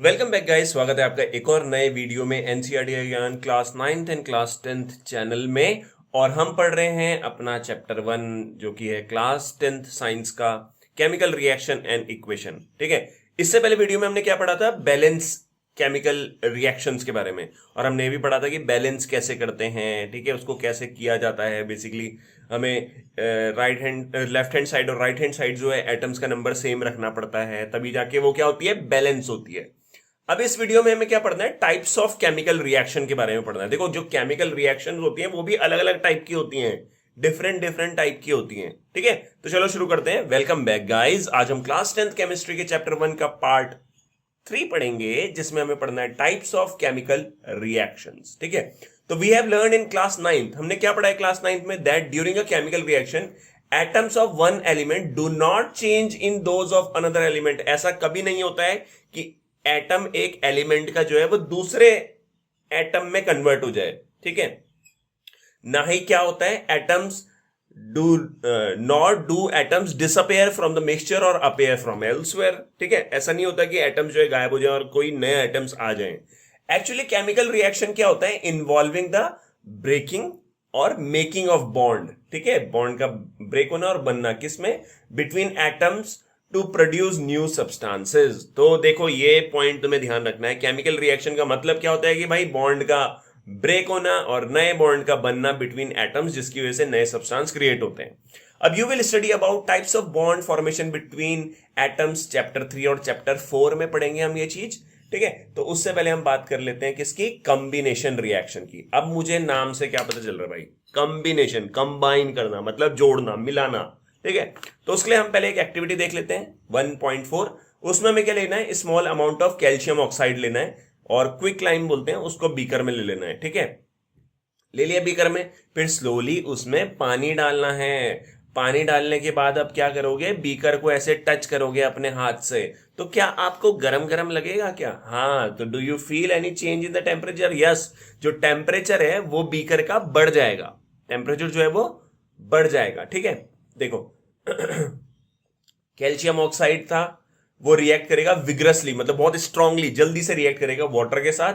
Welcome back guys, स्वागत है आपका एक और नए वीडियो में एनसीईआरटी ज्ञान class 9th and class 10th channel में। और हम पढ़ रहे हैं अपना चैप्टर 1 जो कि है क्लास 10th साइंस का केमिकल रिएक्शन एंड इक्वेशन। ठीक है, इससे पहले वीडियो में हमने क्या पढ़ा था? बैलेंस केमिकल रिएक्शंस के बारे में। और हमने ये भी पढ़ा था कि बैलेंस कैसे करते हैं, ठीक है, उसको कैसे किया जाता है। बेसिकली हमें लेफ्ट हैंड साइड और राइट हैंड साइड जो है एटम्स का नंबर सेम रखना पड़ता है, तभी जाके वो क्या होती है, बैलेंस होती है। अब इस वीडियो में हमें क्या पढ़ना है? टाइप्स ऑफ केमिकल रिएक्शन के बारे में पढ़ना है। देखो, जो केमिकल रिएक्शन होती हैं वो भी अलग अलग टाइप की होती हैं, डिफरेंट डिफरेंट टाइप की होती हैं। ठीक है, तो चलो शुरू करते हैं। वेलकम बैक गाइस, आज हम क्लास 10th केमिस्ट्री के चैप्टर 1 का पार्ट 3 पढ़ेंगे, जिसमें हमें पढ़ना है टाइप्स ऑफ केमिकल रिएक्शंस। ठीक है, तो we have learn in class 9th, हमने क्या पढ़ा है क्लास 9th में? That during a chemical reaction atoms of one element do not change in those of another element. ऐसा कभी नहीं होता है कि एटम एक एलिमेंट का जो है वो दूसरे एटम में कन्वर्ट हो जाए। ठीक है, ना ही क्या होता है, atoms do not do atoms disappear from the mixture और अपेयर फ्रॉम एल्सवेयर। ठीक है, ऐसा नहीं होता कि एटम्स जो है गायब हो जाए और कोई नए एटम्स आ जाएं। एक्चुअली केमिकल रिएक्शन क्या होता है? इन्वॉल्विंग द ब्रेकिंग और मेकिंग ऑफ बॉन्ड। ठीक है, बॉन्ड का ब्रेक होना और बनना किसमें? Between atoms to produce new substances. तो देखो, ये पॉइंट तुम्हें ध्यान रखना है। केमिकल रिएक्शन का मतलब क्या होता है कि भाई बॉन्ड का ब्रेक होना और नए बॉन्ड का बनना बिटवीन एटम्स, जिसकी वजह से नए सब्सटेंस क्रिएट होते हैं। अब you will study about types of bond formation between atoms, chapter 3 और चैप्टर 4 में पढ़ेंगे हम ये चीज। ठीक है, तो उससे पहले हम बात कर लेते हैं किसकी? कॉम्बिनेशन रिएक्शन की। अब मुझे नाम से क्या पता चल रहा है भाई? कॉम्बिनेशन, कंबाइन करना मतलब जोड़ना, मिलाना। ठीक है, तो उसके लिए हम पहले एक एक्टिविटी देख लेते हैं 1.4। उसमें हमें क्या लेना है? Small amount of calcium oxide लेना है, और क्विक लाइम बोलते हैं उसको, बीकर में ले लेना है। ठीक है, ले लिया बीकर में, फिर स्लोली उसमें पानी डालना है। पानी डालने के बाद अब क्या करोगे? बीकर को ऐसे टच करोगे अपने हाथ से, तो क्या आपको गरम गरम लगेगा क्या? हाँ, तो do you feel any change in the temperature? Yes, जो टेम्परेचर है वो बीकर का बढ़ जाएगा, टेम्परेचर जो है वो बढ़ जाएगा। ठीक है, देखो कैल्शियम ऑक्साइड था, वो रिएक्ट करेगा विग्रसली, मतलब बहुत स्ट्रांगली, जल्दी से रिएक्ट करेगा वाटर के साथ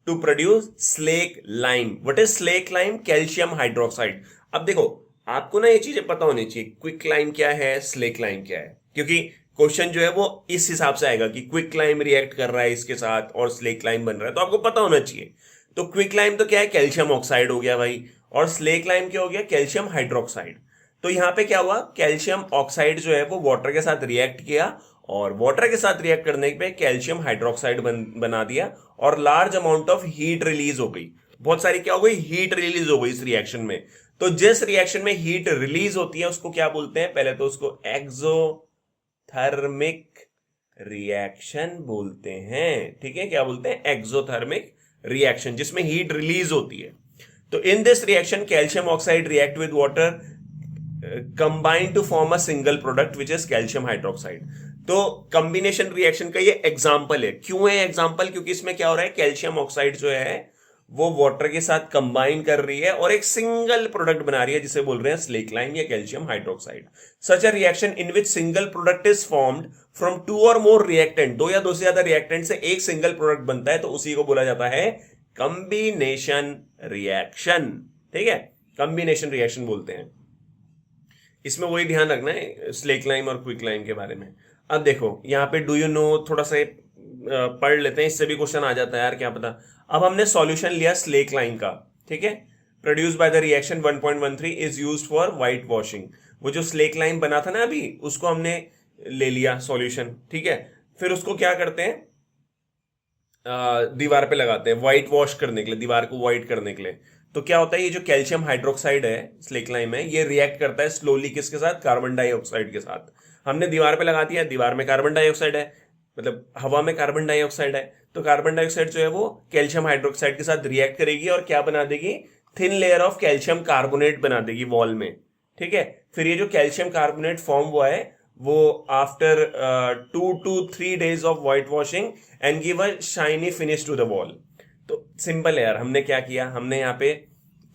to produce slake lime. What is slake lime? Calcium hydroxide. अब देखो, आपको ना ये चीजें पता होनी चाहिए, क्विक लाइम क्या है, स्लेक लाइम क्या है, क्योंकि क्वेश्चन जो है वो इस हिसाब से आएगा कि क्विक लाइम रिएक्ट कर रहा है इसके साथ और स्लेक लाइम बन रहा है, तो आपको पता होना चाहिए। तो क्विक लाइम तो क्या है? कैल्शियम ऑक्साइड हो गया भाई, और स्लेक लाइम क्या हो गया? Calcium hydroxide. तो यहां पे क्या हुआ? कैल्शियम ऑक्साइड जो है वो वाटर के साथ रिएक्ट किया, और वाटर के साथ रिएक्ट करने पे कैल्शियम हाइड्रोक्साइड बना दिया, और large amount of heat release हो गई। बहुत सारी क्या हो गई? हीट रिलीज हो गई इस रिएक्शन में। तो जिस रिएक्शन में हीट रिलीज होती है उसको क्या बोलते हैं? पहले तो उसको एक्सोथर्मिक रिएक्शन बोलते हैं। ठीक है, क्या बोलते हैं? एक्सोथर्मिक रिएक्शन, जिसमें हीट रिलीज होती है। तो in this reaction calcium oxide react with water combine to form a single product which is calcium hydroxide. तो कॉम्बिनेशन रिएक्शन का ये एग्जांपल है। क्यों है एग्जांपल? क्योंकि इसमें क्या हो रहा है? कैल्शियम ऑक्साइड जो है वो वाटर के साथ कंबाइन कर रही है और एक सिंगल प्रोडक्ट बना रही है, जिसे बोल रहे हैं स्लेक लाइम या calcium hydroxide. Such a reaction in which single product is formed from two और मोर रिएक्टेंट, दो या दो से ज्यादा रिएक्टेंट से एक सिंगल प्रोडक्ट बनता है, तो उसी को बोला जाता है कॉम्बिनेशन रिएक्शन। ठीक है, कॉम्बिनेशन रिएक्शन बोलते हैं। इसमें वही ध्यान रखना है स्लेक लाइम और क्विक लाइम के बारे में। अब देखो यहाँ पे डू यू नो, थोड़ा सा पढ़ लेते हैं, इससे भी क्वेश्चन आ जाता है यार, क्या पता। अब हमने सॉल्यूशन लिया स्लेक लाइम का। ठीक है, produce by the reaction 1.13 is used for white washing. वो जो स्लेक लाइम बना था ना अभी, उसको हमने ले लिया सॉल्यूशन। ठीक है, फिर उसको क्या करते हैं? दीवार पे लगाते हैं व्हाइट वॉश करने के लिए, दीवार को व्हाइट करने के लिए। तो क्या होता है? ये जो कैल्शियम हाइड्रोक्साइड है, स्लेक लाइम है, ये रिएक्ट करता है स्लोली किसके साथ? कार्बन डाइऑक्साइड के साथ। हमने दीवार पे लगा दिया, दीवार में कार्बन डाइऑक्साइड है, मतलब हवा में कार्बन डाइऑक्साइड है, तो कार्बन डाइऑक्साइड जो है वो कैल्शियम हाइड्रोक्साइड के साथ रिएक्ट करेगी और क्या बना देगी? Thin layer of calcium carbonate बना देगी वॉल में। ठीक है, फिर ये जो कैल्शियम कार्बोनेट फॉर्म हुआ है वो after 2 to 3 days of white washing and give a shiny finish to the wall. तो सिंपल है यार, हमने क्या किया? हमने यहाँ पे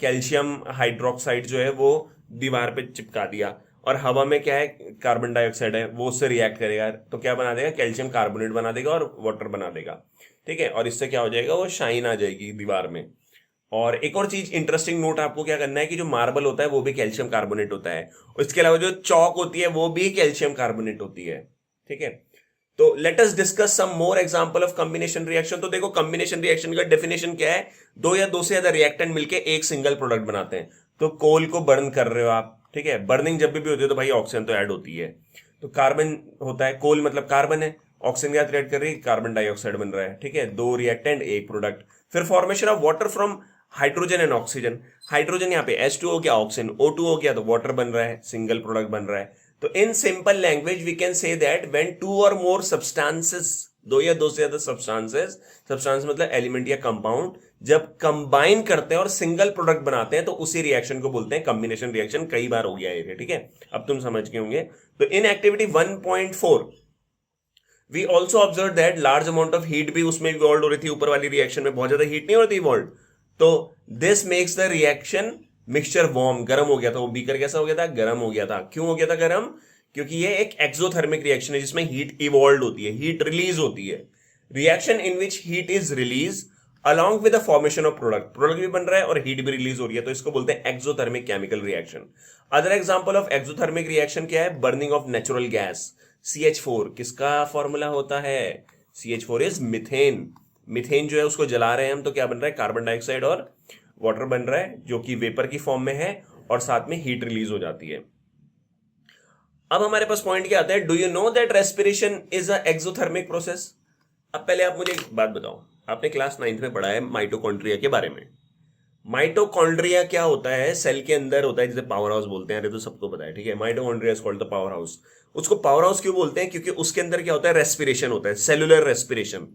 कैल्शियम हाइड्रोक्साइड जो है वो दीवार पे चिपका दिया, और हवा में क्या है, कार्बन डाइऑक्साइड है, वो उससे रिएक्ट करेगा तो क्या बना देगा, कैल्शियम कार्बोनेट बना देगा और वाटर बना देगा। ठीक है, और इससे क्या हो जाएगा, वो शाइन आ जाएगी दीवार में। और एक और चीज इंटरेस्टिंग नोट आपको क्या करना है कि जो मार्बल होता है वो भी कैल्शियम कार्बोनेट होता है, और इसके अलावा जो चौक होती है वो भी कैल्शियम कार्बोनेट होती है। ठीक है, तो let us discuss some more example of combination reaction. तो देखो कॉम्बिनेशन रिएक्शन का डेफिनेशन क्या है, दो या दो से ज्यादा रिएक्टेंट मिलके एक सिंगल प्रोडक्ट बनाते हैं। तो कोल को बर्न कर रहे हो आप, ठीक है, बर्निंग जब भी होती है तो भाई ऑक्सीजन तो ऐड होती है, तो कार्बन होता है, कोल मतलब कार्बन है, ऑक्सीजन के साथ रिएक्ट कर रही है, कार्बन डाइऑक्साइड बन रहा है। ठीक है, दो रिएक्टेंट एक प्रोडक्ट। फिर formation of water from hydrogen and oxygen. Hydrogen यहाँ पे H2 हो गया, ऑक्सीजन O2 हो गया, तो वाटर बन रहा है, सिंगल प्रोडक्ट बन रहा है। तो in simple language we can say that when two और मोर सब्सटेंसेस, दो या दो से ज्यादा सब्सटेंसेस, सब्सटेंस मतलब एलिमेंट या कंपाउंड, जब कंबाइन करते हैं और सिंगल प्रोडक्ट बनाते हैं तो उसी रिएक्शन को बोलते हैं कॉम्बिनेशन रिएक्शन। कई बार हो गया ये, ठीक है, अब तुम समझ गए होंगे। तो in activity 1.4 we also observe that large amount of heat भी उसमें इवॉल्व हो रही थी, ऊपर वाली रिएक्शन में बहुत ज्यादा हीट नहीं हो रही थी इवॉल्व। तो this makes the reaction mixture warm, गर्म हो गया था वो बीकर, कैसा हो गया था, गर्म हो गया था। क्यों हो गया था गर्म, क्योंकि ये एक एक्सोथर्मिक रिएक्शन है जिसमें हीट इवॉल्व होती है, हीट रिलीज होती है। Reaction in which heat is release along with the formation of product, product भी बन रहा है और हीट भी रिलीज हो रही है, तो इसको बोलते हैं exothermic chemical reaction. Other example of exothermic reaction क्या है, burning of natural gas CH4, किसका फॉर्मूला होता है, CH4 इज मिथेन। मिथेन जो है उसको जला रहे हैं हम तो क्या बन रहा है, कार्बन डाइऑक्साइड और वाटर बन रहा है जो कि वेपर की फॉर्म में है और साथ में हीट रिलीज हो जाती है। अब हमारे पास पॉइंट क्या आता है, do you know that respiration is a exothermic process. अब पहले आप मुझे एक बात बताओ, आपने क्लास 9th में पढ़ा है माइटोकॉन्ड्रिया के बारे में। माइटोकॉन्ड्रिया क्या होता है, सेल के अंदर होता है जिसे पावर हाउस बोलते हैं, अरे तो सबको पता है, ठीक है, mitochondria is called the power house. उसको पावर हाउस क्यों बोलते हैं, क्योंकि उसके अंदर क्या होता है, रेस्पिरेशन होता है, सेलुलर रेस्पिरेशन।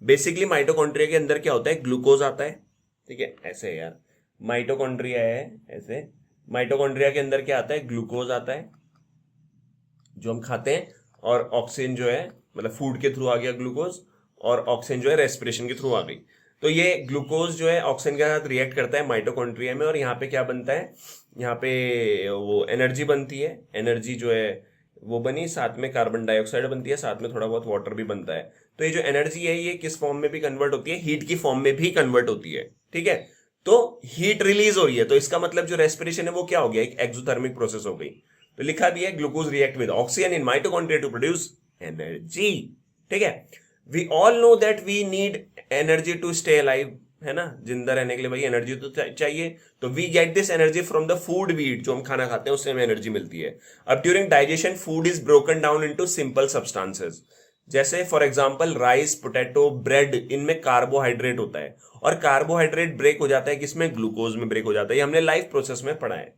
बेसिकली माइटोकॉन्ड्रिया के अंदर क्या होता है, ग्लूकोज आता है, ठीक है, ऐसे है यार, माइटोकॉन्ड्रिया है ऐसे, माइटोकॉन्ड्रिया के अंदर क्या आता है, ग्लूकोज आता है जो हम खाते हैं, और ऑक्सीजन जो है मतलब फूड के थ्रू आ गया ग्लूकोज, और ऑक्सीजन जो है रेस्पिरेशन के थ्रू आ गई। तो ये ग्लूकोज जो है ऑक्सीजन के साथ रिएक्ट करता है माइटोकॉन्ड्रिया में, और यहाँ पे क्या बनता है, यहाँ पे वो एनर्जी बनती है, एनर्जी जो है वो बनी, साथ में कार्बन डाइऑक्साइड बनती है, साथ में थोड़ा बहुत वाटर भी बनता है। तो ये जो एनर्जी है ये किस फॉर्म में भी कन्वर्ट होती है, हीट की फॉर्म में भी कन्वर्ट होती है। ठीक है, तो हीट रिलीज हो रही है, तो इसका मतलब जो रेस्पिरेशन है वो क्या हो गया, एक एक्सोथर्मिक प्रोसेस हो गई। तो लिखा भी है glucose react with oxygen in mitochondria to produce energy. ठीक है, we all know that we need energy to stay alive, है ना, जिंदा रहने के लिए भाई एनर्जी तो चाहिए। तो we get this energy from the food we eat, जो हम खाना खाते हैं उससे हमें एनर्जी मिलती है। अब during digestion food is broken down into simple substances, जैसे for example rice, potato, bread, इनमें कार्बोहाइड्रेट होता है, और कार्बोहाइड्रेट ब्रेक हो जाता है किसमें, ग्लूकोज में ब्रेक हो जाता है, ये हमने लाइफ प्रोसेस में पढ़ा है।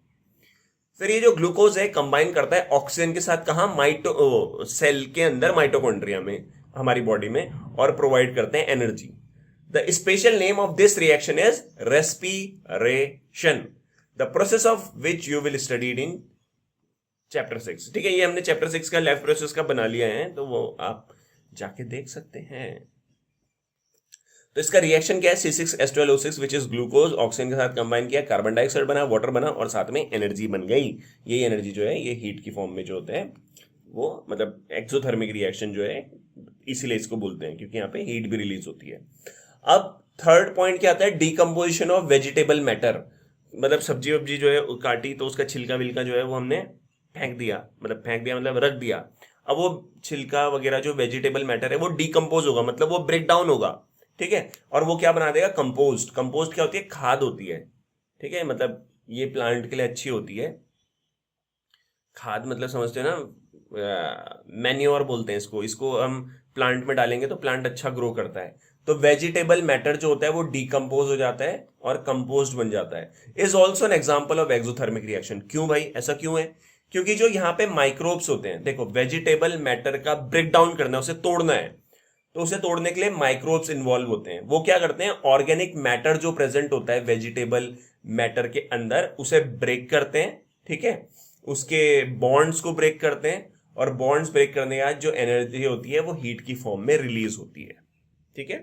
फिर ये जो ग्लूकोज है कंबाइन करता है ऑक्सीजन के साथ, कहा, माइटो सेल के अंदर माइटोकॉन्ड्रिया में, हमारी बॉडी में, और प्रोवाइड करते हैं energy. The special name of this reaction is respiration, the process of which you will studied in chapter 6। ठीक है, ये हमने चैप्टर 6 का लाइफ प्रोसेस का बना लिया है, तो वो आप जाके देख सकते हैं। तो इसका रिएक्शन क्या है, C6H12O6 which is glucose, oxygen के साथ कंबाइन किया, कार्बन डाइऑक्साइड बना, वाटर बना, और साथ में एनर्जी बन गई। यही एनर्जी जो है ये हीट की फॉर्म में जो होता है वो, मतलब एक्सोथर्मिक रिएक्शन जो है, इसीलिए इसको बोलते हैं क्योंकि यहाँ पे हीट भी रिलीज होती है। अब थर्ड पॉइंट क्या आता है, डीकम्पोजिशन ऑफ वेजिटेबल मैटर, मतलब सब्जी वब्जी जो है काटी तो उसका छिलका विलका जो है वो हमने फेंक दिया, मतलब रख दिया। अब वो छिलका वगैरह जो वेजिटेबल मैटर है वो डीकम्पोज होगा, मतलब वो ब्रेक डाउन होगा। ठीक है, और वो क्या बना देगा, कंपोस्ट। कंपोस्ट क्या होती है, खाद होती है। ठीक है, मतलब ये प्लांट के लिए अच्छी होती है खाद, मतलब समझते हो ना, मैन्योर बोलते हैं इसको, इसको हम प्लांट में डालेंगे तो प्लांट अच्छा ग्रो करता है। तो वेजिटेबल मैटर जो होता है वो डीकम्पोज हो जाता है और कंपोस्ट बन जाता है। Is also an example of exothermic reaction. क्यों भाई, ऐसा क्यों है, क्योंकि जो यहाँ पे माइक्रोब्स होते हैं, देखो वेजिटेबल मैटर का ब्रेक डाउन करना है, उसे तोड़ना है, तो उसे तोड़ने के लिए माइक्रोब्स इन्वॉल्व होते हैं। वो क्या करते हैं, ऑर्गेनिक मैटर जो प्रेजेंट होता है वेजिटेबल मैटर के अंदर उसे ब्रेक करते हैं। ठीक है, उसके बॉन्ड्स को ब्रेक करते हैं, और बॉन्ड्स ब्रेक करने के बाद जो एनर्जी होती है वो हीट की फॉर्म में रिलीज होती है। ठीक है,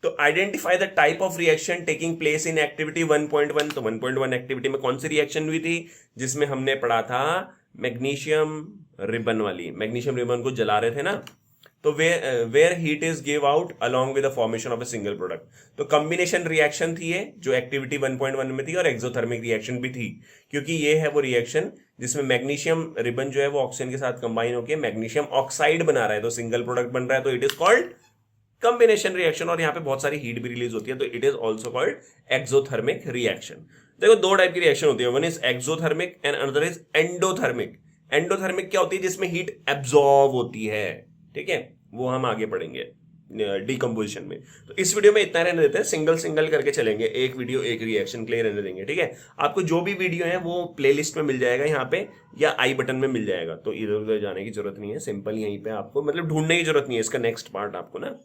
तो identify the type of reaction taking place in activity 1.1। तो 1.1 एक्टिविटी में कौन सी रिएक्शन हुई थी, जिसमें हमने पढ़ा था मैग्नीशियम रिबन वाली, मैग्नीशियम रिबन को जला रहे थे ना, तो where heat is give out along with the formation of a single product. तो कॉम्बिनेशन रिएक्शन थी ये, जो एक्टिविटी 1.1 में थी, और एक्सोथर्मिक रिएक्शन भी थी, क्योंकि ये है वो रिएक्शन जिसमें मैग्नीशियम रिबन जो है वो ऑक्सीजन के साथ कंबाइन होकर मैग्नीशियम ऑक्साइड बना रहा है, तो सिंगल प्रोडक्ट बन रहा है, तो it is called combination reaction. और यहाँ पे बहुत सारी हीट भी रिलीज होती है, तो it is also called exothermic reaction. देखो दो टाइप की रिएक्शन होती है, one is exothermic and another is endothermic. Endothermic क्या होती है? जिसमें हीट एब्जॉर्ब होती है, ठीक है, वो हम आगे पढ़ेंगे डीकम्पोजिशन में। तो इस वीडियो में इतना रहने देते हैं, सिंगल सिंगल करके चलेंगे, एक वीडियो एक रिएक्शन के लिए रहने देंगे, ठीक है। आपको जो भी वीडियो है वो प्लेलिस्ट में मिल जाएगा यहाँ पे, या आई बटन में मिल जाएगा, तो इधर उधर जाने की जरूरत नहीं है, सिंपल यहीं पे आपको मतलब ढूंढने की जरूरत नहीं है इसका नेक्स्ट पार्ट आपको ना,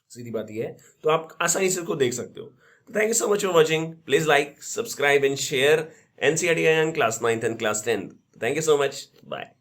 सीधी बात ये है, तो आप आसानी से इसको देख सकते हो। Thank you so much for watching, please like, subscribe and share NCERT class 9th and class 10th। Thank you so much, bye.